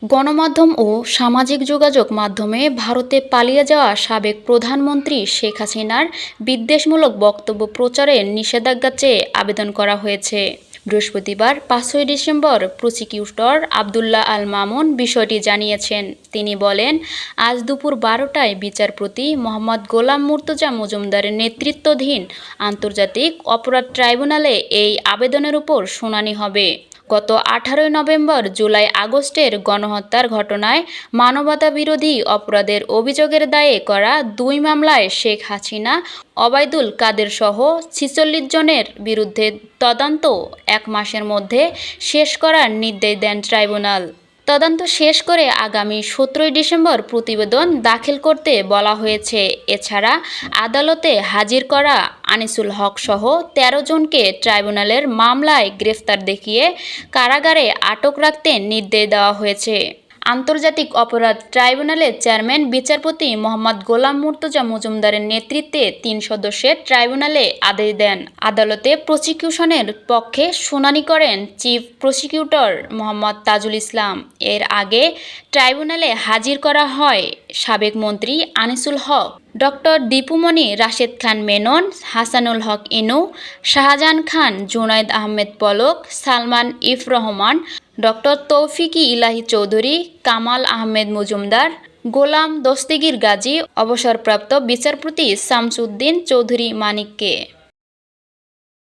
গণমাধ্যম ও সামাজিক যোগাযোগ মাধ্যমে ভারতে পালিয়ে যাওয়া সাবেক প্রধানমন্ত্রী শেখ হাসিনার বিদ্বেষমূলক বক্তব্য প্রচারের নিষেধাজ্ঞা চেয়ে আবেদন করা হয়েছে। বৃহস্পতিবার ৫ই ডিসেম্বর প্রসিকিউটর আবদুল্লাহ আল মামুন বিষয়টি জানিয়েছেন। তিনি বলেন, আজ দুপুর ১২টায় বিচারপতি মোহাম্মদ গোলাম মুর্তজা মজুমদারের নেতৃত্বাধীন আন্তর্জাতিক অপরাধ ট্রাইব্যুনালে এই আবেদনের উপর শুনানি হবে। গত ১৮ নভেম্বর, জুলাই, আগস্টের গণহত্যার ঘটনায় মানবতাবিরোধী অপরাধের অভিযোগের দায়ে করা ২ মামলায় শেখ হাসিনা, ওবায়দুল কাদের সহ ৪৬ জনের বিরুদ্ধে তদন্ত ১ মাসের মধ্যে শেষ করার নির্দেশ দেন ট্রাইব্যুনাল। তদন্ত শেষ করে আগামী ১৭ ডিসেম্বর প্রতিবেদন দাখিল করতে বলা হয়েছে। এছাড়া আদালতে হাজির করা আনিসুল হক সহ ১৩ জনকে ট্রাইব্যুনালের মামলায় গ্রেফতার দেখিয়ে কারাগারে আটক রাখতে নির্দেশ দেওয়া হয়েছে। আন্তর্জাতিক অপরাধ ট্রাইব্যুনালের চেয়ারম্যান বিচারপতি মোহাম্মদ গোলাম মুর্তজা মজুমদারের নেতৃত্বে ৩ সদস্যের ট্রাইব্যুনালে আদেশ দেন। আদালতে প্রসিকিউশনের পক্ষে শুনানি করেন চিফ প্রসিকিউটর মোহাম্মদ তাজুল ইসলাম। এর আগে ট্রাইব্যুনালে হাজির করা হয় সাবেক মন্ত্রী Anisul Haque, doctor Dipu Moni Rashed Khan Menon, Hasanul Haque Inu, Shahjahan Khan, Junaid Ahmed Palak, Salman F Rahman, doctor Tawfiq Elahi Chowdhury, Kamal Ahmed Majumdar, গোলাম দস্তগীর গাজী, অবসরপ্রাপ্ত বিচারপতি শামসুদ্দিন চৌধুরী মানিককে।